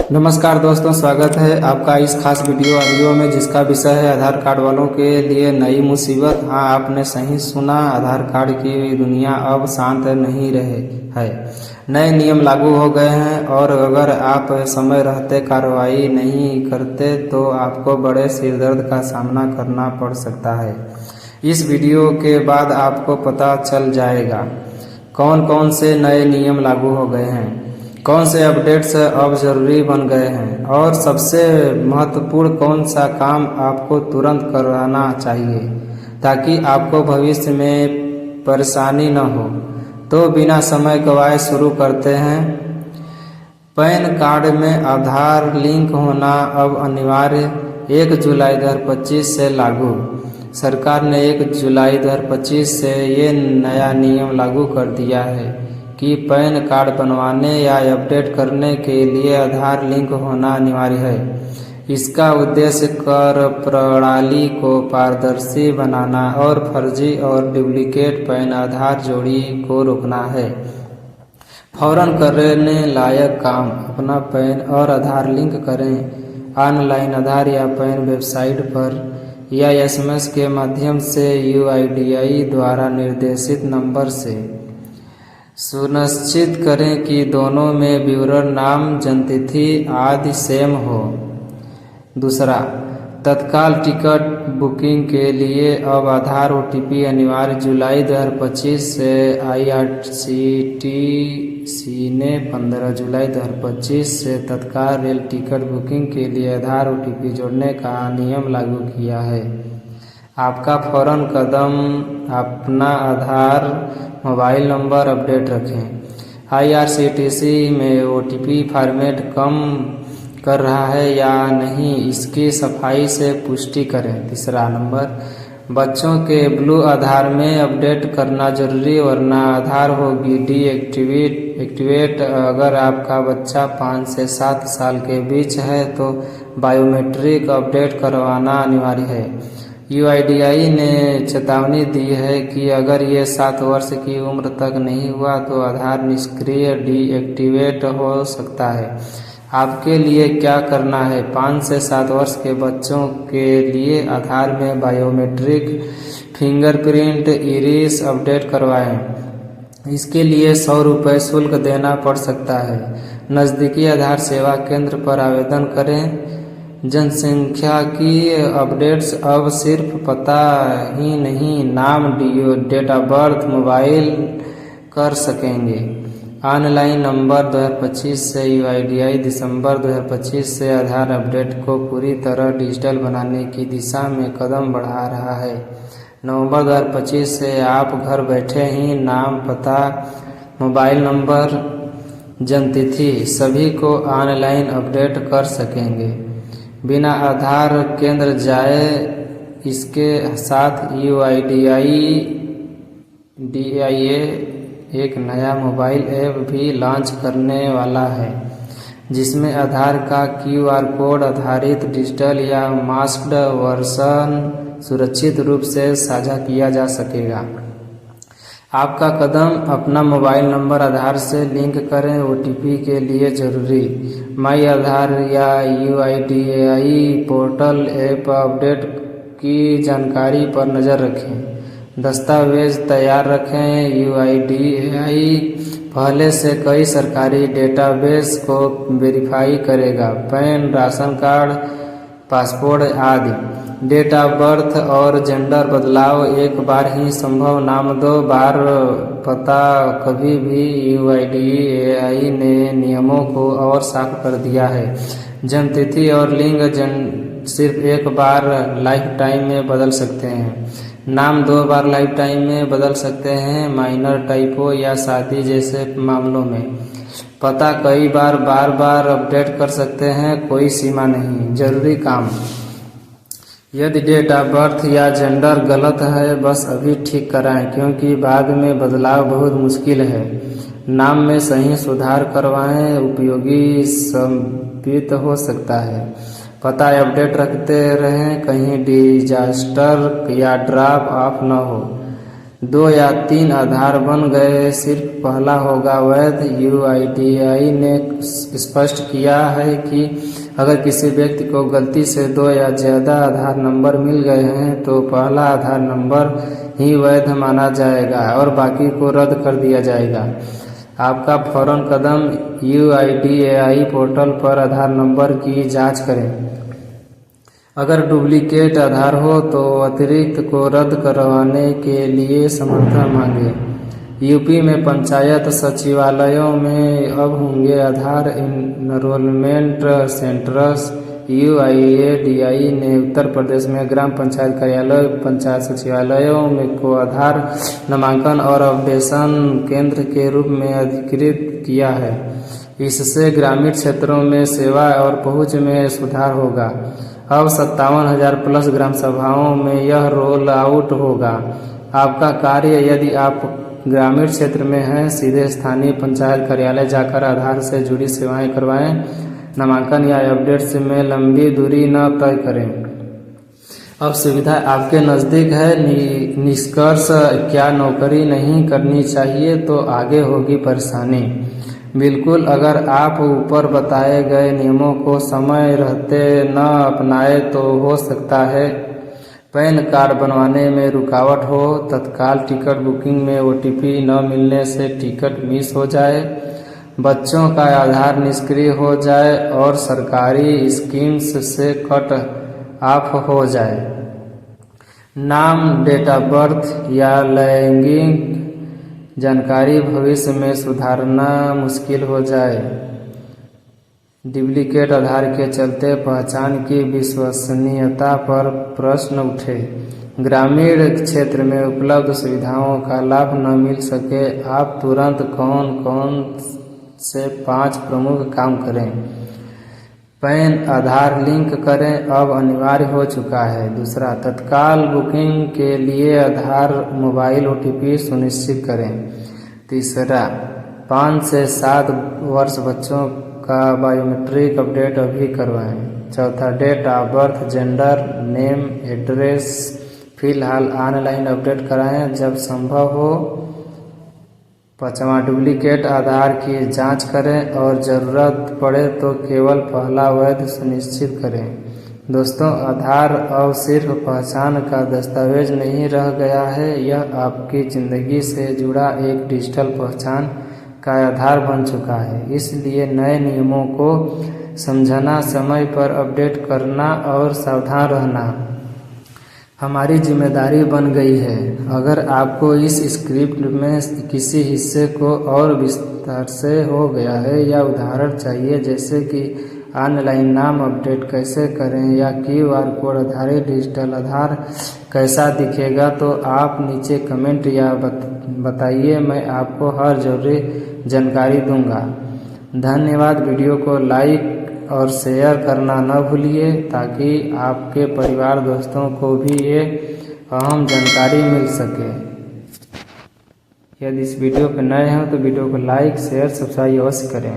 नमस्कार दोस्तों, स्वागत है आपका इस खास वीडियो में जिसका विषय है आधार कार्ड वालों के लिए नई मुसीबत। हाँ, आपने सही सुना, आधार कार्ड की दुनिया अब शांत नहीं रहे है। नए नियम लागू हो गए हैं और अगर आप समय रहते कार्रवाई नहीं करते तो आपको बड़े सिरदर्द का सामना करना पड़ सकता है। इस वीडियो के बाद आपको पता चल जाएगा कौन कौन से नए नियम लागू हो गए हैं, कौन से अपडेट्स अब जरूरी बन गए हैं और सबसे महत्वपूर्ण कौन सा काम आपको तुरंत कराना चाहिए ताकि आपको भविष्य में परेशानी न हो। तो बिना समय गवाए शुरू करते हैं। पैन कार्ड में आधार लिंक होना अब अनिवार्य 1 जुलाई 2025 से लागू। सरकार ने 1 जुलाई 2025 से ये नया नियम लागू कर दिया है कि पैन कार्ड बनवाने या अपडेट करने के लिए आधार लिंक होना अनिवार्य है। इसका उद्देश्य कर प्रणाली को पारदर्शी बनाना और फर्जी और डुप्लीकेट पैन आधार जोड़ी को रोकना है। फौरन करने लायक काम, अपना पैन और आधार लिंक करें ऑनलाइन आधार या पैन वेबसाइट पर या SMS के माध्यम से UIDAI द्वारा निर्देशित नंबर से। सुनिश्चित करें कि दोनों में विवरण, नाम, जन्मतिथि आदि सेम हो। दूसरा, तत्काल टिकट बुकिंग के लिए अब आधार OTP अनिवार्य। जुलाई 2025 से IRCTC ने 15 जुलाई 2025 से तत्काल रेल टिकट बुकिंग के लिए आधार OTP जोड़ने का नियम लागू किया है। आपका फौरन कदम, अपना आधार मोबाइल नंबर अपडेट रखें। IRCTC में OTP फॉर्मेट कम कर रहा है या नहीं, इसकी सफाई से पुष्टि करें। तीसरा नंबर, बच्चों के ब्लू आधार में अपडेट करना जरूरी वरना आधार होगी डीएक्टिवेट। अगर आपका बच्चा 5 से 7 साल के बीच है तो बायोमेट्रिक अपडेट करवाना अनिवार्य है। UIDAI ने चेतावनी दी है कि अगर ये 7 वर्ष की उम्र तक नहीं हुआ तो आधार निष्क्रिय डीएक्टिवेट हो सकता है। आपके लिए क्या करना है? 5 से 7 वर्ष के बच्चों के लिए आधार में बायोमेट्रिक फिंगरप्रिंट इरिस अपडेट करवाएं। इसके लिए 100 रुपये शुल्क देना पड़ सकता है। नज़दीकी आधार सेवा केंद्र पर आवेदन करें। जनसंख्या की अपडेट्स अब सिर्फ पता ही नहीं, नाम, डेट ऑफ बर्थ, मोबाइल कर सकेंगे। ऑनलाइन नंबर 2025 से UIDAI दिसंबर 2025 से आधार अपडेट को पूरी तरह डिजिटल बनाने की दिशा में कदम बढ़ा रहा है। नवंबर 2025 से आप घर बैठे ही नाम, पता, मोबाइल नंबर, जन्मतिथि सभी को ऑनलाइन अपडेट कर सकेंगे बिना आधार केंद्र जाए। इसके साथ UIDAI एक नया मोबाइल ऐप भी लॉन्च करने वाला है जिसमें आधार का QR कोड आधारित डिजिटल या मास्क्ड वर्जन सुरक्षित रूप से साझा किया जा सकेगा। आपका कदम, अपना मोबाइल नंबर आधार से लिंक करें। OTP के लिए जरूरी माई आधार या UIDAI पोर्टल ऐप अपडेट की जानकारी पर नज़र रखें। दस्तावेज तैयार रखें। UIDAI पहले से कई सरकारी डेटाबेस को वेरीफाई करेगा, पैन, राशन कार्ड, पासपोर्ट आदि। डेट ऑफ बर्थ और जेंडर बदलाव एक बार ही संभव, नाम 2 बार पता कभी भी। UIDAI ने नियमों को और साफ कर दिया है। जन्मतिथि और लिंग सिर्फ एक बार लाइफ टाइम में बदल सकते हैं, नाम 2 बार लाइफ टाइम में बदल सकते हैं माइनर टाइपो या शादी जैसे मामलों में। पता कई बार बार अपडेट कर सकते हैं, कोई सीमा नहीं। जरूरी काम, यदि डेट ऑफ बर्थ या जेंडर गलत है बस अभी ठीक कराएं क्योंकि बाद में बदलाव बहुत मुश्किल है। नाम में सही सुधार करवाएं, उपयोगी साबित हो सकता है। पता अपडेट रखते रहें, कहीं डिजास्टर या ड्रॉप ऑफ न हो। 2 या 3 आधार बन गए, सिर्फ पहला होगा वैध। UIDAI ने स्पष्ट किया है कि अगर किसी व्यक्ति को गलती से 2 या ज़्यादा आधार नंबर मिल गए हैं तो पहला आधार नंबर ही वैध माना जाएगा और बाकी को रद्द कर दिया जाएगा। आपका फौरन कदम UIDAI पोर्टल पर आधार नंबर की जांच करें। अगर डुप्लीकेट आधार हो तो अतिरिक्त को रद्द करवाने के लिए समर्थन मांगें। यूपी में पंचायत सचिवालयों में अब होंगे आधार एनरोलमेंट सेंटर्स। UIDAI ने उत्तर प्रदेश में ग्राम पंचायत कार्यालय, पंचायत सचिवालयों में को आधार नामांकन और अपडेशन केंद्र के रूप में अधिकृत किया है। इससे ग्रामीण क्षेत्रों में सेवा और पहुंच में सुधार होगा। अब 57,000 प्लस ग्राम सभाओं में यह रोल आउट होगा। आपका कार्य, यदि आप ग्रामीण क्षेत्र में हैं, सीधे स्थानीय पंचायत कार्यालय जाकर आधार से जुड़ी सेवाएं करवाएं। नामांकन या अपडेट्स में लंबी दूरी न तय करें। अब सुविधा आपके नज़दीक है। निष्कर्ष, क्या नौकरी नहीं करनी चाहिए तो आगे होगी परेशानी? बिल्कुल, अगर आप ऊपर बताए गए नियमों को समय रहते न अपनाए तो हो सकता है पैन कार्ड बनवाने में रुकावट हो, तत्काल टिकट बुकिंग में OTP न मिलने से टिकट मिस हो जाए, बच्चों का आधार निष्क्रिय हो जाए और सरकारी स्कीम्स से कट ऑफ हो जाए। नाम, डेट ऑफ बर्थ या लैंगिक जानकारी भविष्य में सुधारना मुश्किल हो जाए। डुप्लीकेट आधार के चलते पहचान की विश्वसनीयता पर प्रश्न उठे। ग्रामीण क्षेत्र में उपलब्ध सुविधाओं का लाभ न मिल सके, आप तुरंत कौन कौन से 5 प्रमुख काम करें? पैन आधार लिंक करें, अब अनिवार्य हो चुका है। दूसरा, तत्काल बुकिंग के लिए आधार मोबाइल OTP सुनिश्चित करें। तीसरा, 5 से 7 वर्ष बच्चों का बायोमेट्रिक अपडेट अभी करवाएं। चौथा, date of birth, gender, name, address फिलहाल ऑनलाइन अपडेट कराएं जब संभव हो। पाँचवां, डुप्लीकेट आधार की जांच करें और ज़रूरत पड़े तो केवल पहला वैध सुनिश्चित करें। दोस्तों, आधार अब सिर्फ पहचान का दस्तावेज नहीं रह गया है, यह आपकी ज़िंदगी से जुड़ा एक डिजिटल पहचान का आधार बन चुका है। इसलिए नए नियमों को समझना, समय पर अपडेट करना और सावधान रहना हमारी जिम्मेदारी बन गई है। अगर आपको इस स्क्रिप्ट में किसी हिस्से को और विस्तार से हो गया है या उदाहरण चाहिए, जैसे कि ऑनलाइन नाम अपडेट कैसे करें या QR कोड आधारित डिजिटल आधार कैसा दिखेगा, तो आप नीचे कमेंट या बताइए, मैं आपको हर जरूरी जानकारी दूंगा। धन्यवाद। वीडियो को लाइक और शेयर करना न भूलिए ताकि आपके परिवार दोस्तों को भी ये अहम जानकारी मिल सके। यदि इस वीडियो पर नए हैं तो वीडियो को लाइक, शेयर, सब्सक्राइब अवश्य करें।